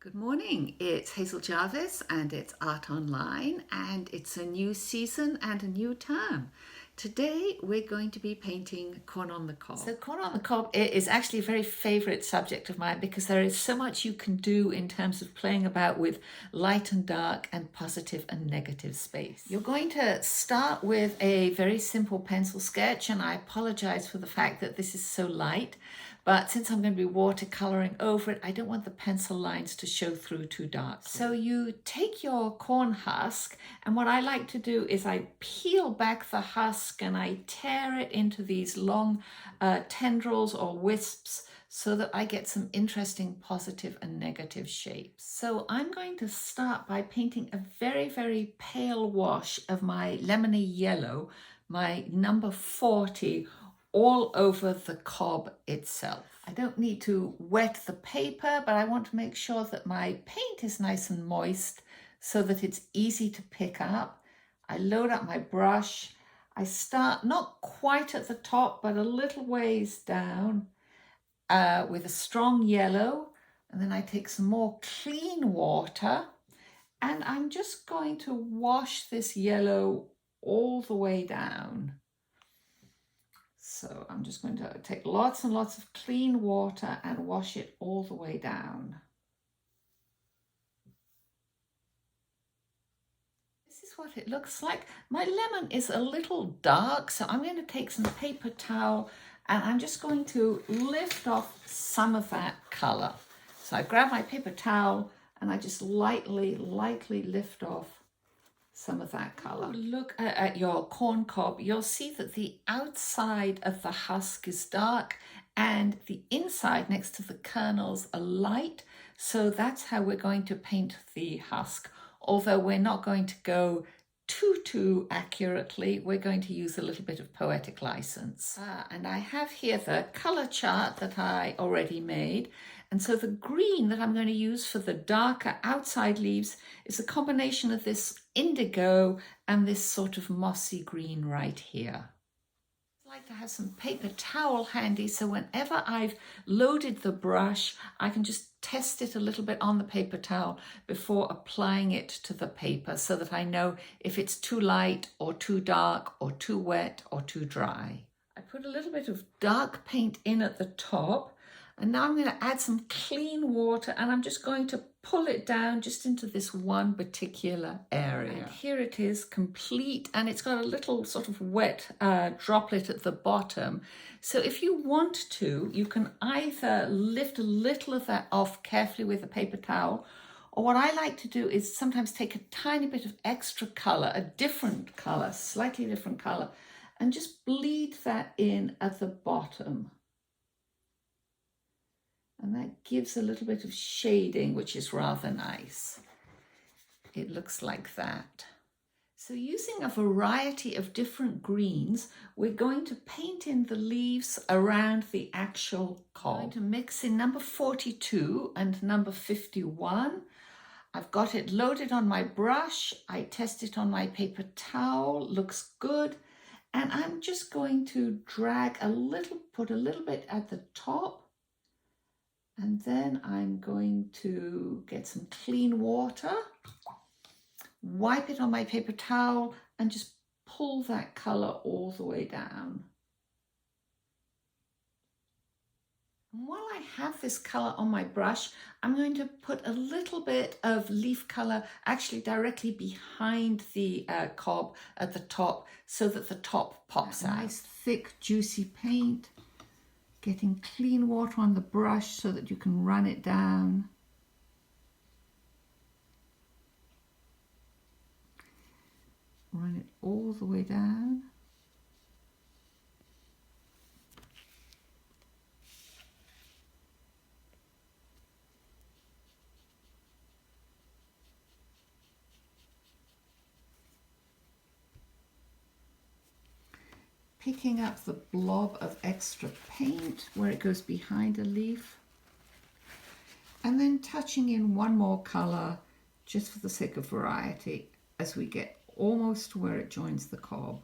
Good morning, it's Hazel Jarvis and it's Art Online, and it's a new season and a new term. Today we're going to be painting Corn on the Cob. So corn on the cob is actually a very favourite subject of mine because there is so much you can do in terms of playing about with light and dark and positive and negative space. You're going to start with a very simple pencil sketch, and I apologise for the fact that this is so light, but since I'm going to be watercolouring over it, I don't want the pencil lines to show through too dark. So you take your corn husk, and what I like to do is I peel back the husk and I tear it into these long tendrils or wisps so that I get some interesting positive and negative shapes. So I'm going to start by painting a very, very pale wash of my lemony yellow, my number 40, all over the cob itself. I don't need to wet the paper, but I want to make sure that my paint is nice and moist so that it's easy to pick up. I load up my brush. I start not quite at the top, but a little ways down with a strong yellow. And then I take some more clean water and I'm just going to wash this yellow all the way down. So I'm just going to take lots and lots of clean water and wash it all the way down. This is what it looks like. My lemon is a little dark, so I'm going to take some paper towel and I'm just going to lift off some of that colour. So I grab my paper towel and I just lightly lift off some of that colour. Look at your corn cob, you'll see that the outside of the husk is dark and the inside next to the kernels are light. So that's how we're going to paint the husk. Although we're not going to go too accurately, we're going to use a little bit of poetic license. And I have here the colour chart that I already made. And so the green that I'm going to use for the darker outside leaves is a combination of this indigo and this sort of mossy green right here. I like to have some paper towel handy, so whenever I've loaded the brush, I can just test it a little bit on the paper towel before applying it to the paper so that I know if it's too light or too dark or too wet or too dry. I put a little bit of dark paint in at the top, and now I'm going to add some clean water and I'm just going to pull it down just into this one particular area. And here it is, complete, and it's got a little sort of wet droplet at the bottom. So if you want to, you can either lift a little of that off carefully with a paper towel, or what I like to do is sometimes take a tiny bit of extra colour, a different colour, slightly different colour, and just bleed that in at the bottom. And that gives a little bit of shading, which is rather nice. It looks like that. So using a variety of different greens, we're going to paint in the leaves around the actual cob. I'm going to mix in number 42 and number 51. I've got it loaded on my brush. I test it on my paper towel, looks good. And I'm just going to drag a little, put a little bit at the top. And then I'm going to get some clean water, wipe it on my paper towel, and just pull that colour all the way down. And while I have this colour on my brush, I'm going to put a little bit of leaf colour actually directly behind the cob at the top so that the top pops out. Nice, thick, juicy paint. Getting clean water on the brush so that you can run it down. Run it all the way down. Picking up the blob of extra paint where it goes behind a leaf, and then touching in one more colour just for the sake of variety as we get almost to where it joins the cob.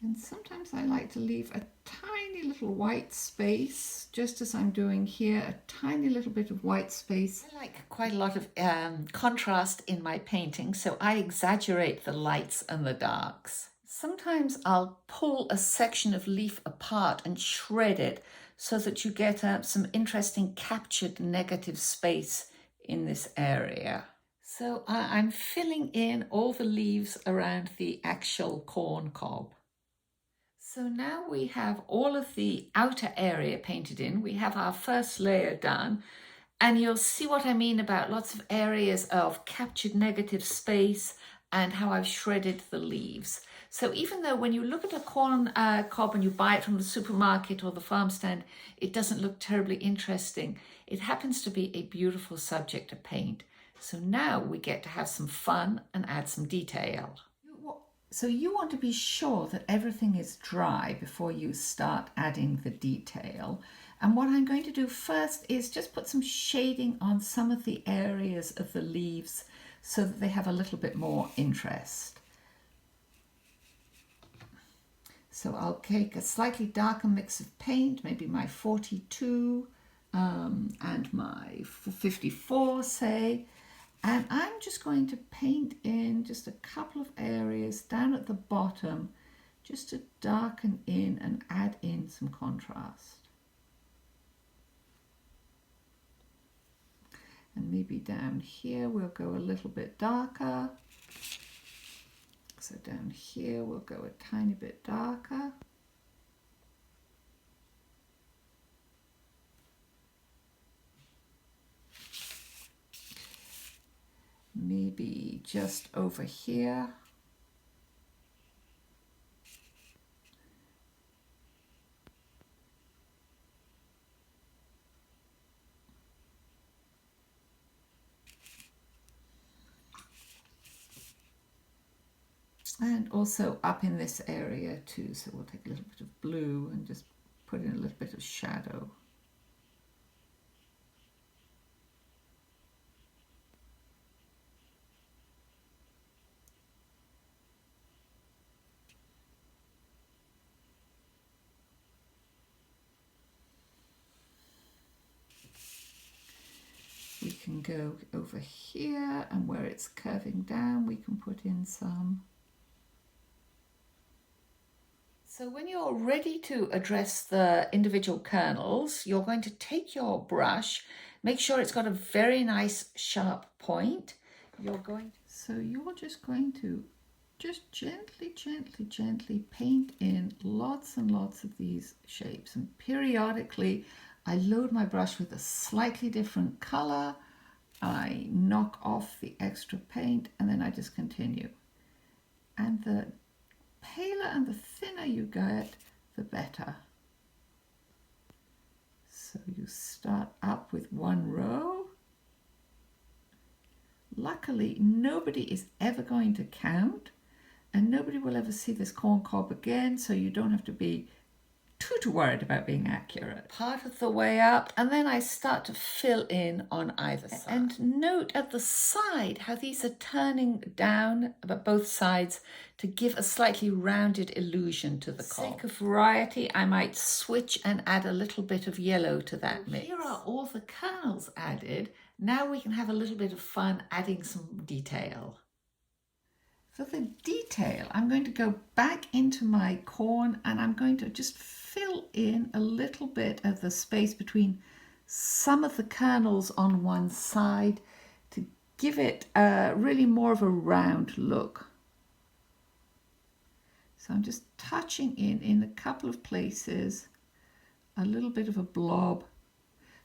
And sometimes I like to leave a tiny little white space, just as I'm doing here, a tiny little bit of white space. I like quite a lot of contrast in my painting, so I exaggerate the lights and the darks. Sometimes I'll pull a section of leaf apart and shred it so that you get some interesting captured negative space in this area. So I'm filling in all the leaves around the actual corn cob. So now we have all of the outer area painted in. We have our first layer done, and you'll see what I mean about lots of areas of captured negative space and how I've shredded the leaves. So even though when you look at a corn cob and you buy it from the supermarket or the farm stand, it doesn't look terribly interesting, it happens to be a beautiful subject to paint. So now we get to have some fun and add some detail. So you want to be sure that everything is dry before you start adding the detail. And what I'm going to do first is just put some shading on some of the areas of the leaves so that they have a little bit more interest. So I'll take a slightly darker mix of paint, maybe my 42 and my 54, say. And I'm just going to paint in just a couple of areas down at the bottom, just to darken in and add in some contrast. And maybe down here we'll go a little bit darker. So down here we'll go a tiny bit darker. Maybe just over here. And also up in this area too, so we'll take a little bit of blue and just put in a little bit of shadow. We can go over here, and where it's curving down we can put in some. So when you're ready to address the individual kernels, you're going to take your brush, make sure it's got a very nice sharp point. You're just going to just gently, gently, gently paint in lots and lots of these shapes. And periodically I load my brush with a slightly different color. I knock off the extra paint and then I just continue. And the paler and the thinner you get, the better. So you start up with one row. Luckily, nobody is ever going to count, and nobody will ever see this corn cob again, so you don't have to be too worried about being accurate. Part of the way up, and then I start to fill in on either side. And note at the side how these are turning down about both sides to give a slightly rounded illusion to the cob. For the sake of variety, I might switch and add a little bit of yellow to that mix. Here are all the kernels added. Now we can have a little bit of fun adding some detail. For the detail, I'm going to go back into my corn and I'm going to just fill in a little bit of the space between some of the kernels on one side to give it really more of a round look. So I'm just touching in a couple of places, a little bit of a blob,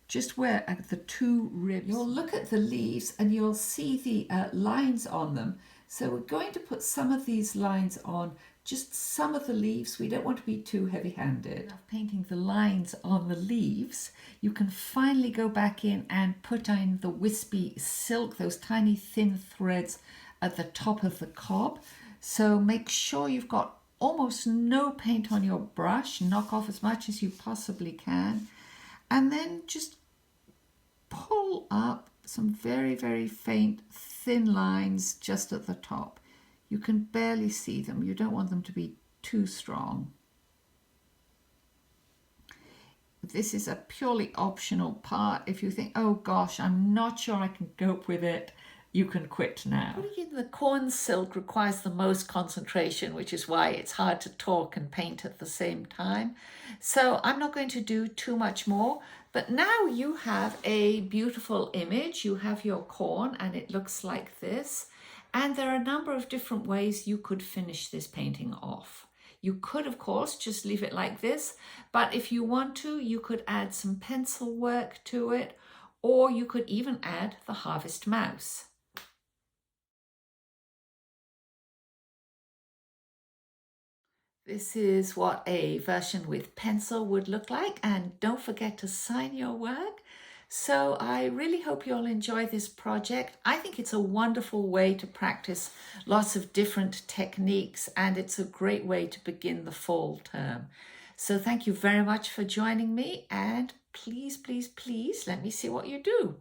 just where at the two ribs. You'll look at the leaves and you'll see the lines on them. So we're going to put some of these lines on, just some of the leaves. We don't want to be too heavy-handed. After painting the lines on the leaves, you can finally go back in and put in the wispy silk, those tiny thin threads at the top of the cob. So make sure you've got almost no paint on your brush. Knock off as much as you possibly can. And then just pull up some very, very faint thin lines just at the top. You can barely see them. You don't want them to be too strong. This is a purely optional part. If you think, oh gosh, I'm not sure I can cope with it, you can quit now. Putting in the corn silk requires the most concentration, which is why it's hard to talk and paint at the same time. So I'm not going to do too much more, but now you have a beautiful image. You have your corn and it looks like this. And there are a number of different ways you could finish this painting off. You could, of course, just leave it like this, but if you want to, you could add some pencil work to it, or you could even add the harvest mouse. This is what a version with pencil would look like, and don't forget to sign your work. So I really hope you'll enjoy this project. I think it's a wonderful way to practice lots of different techniques, and it's a great way to begin the fall term. So thank you very much for joining me, and please, please, please let me see what you do.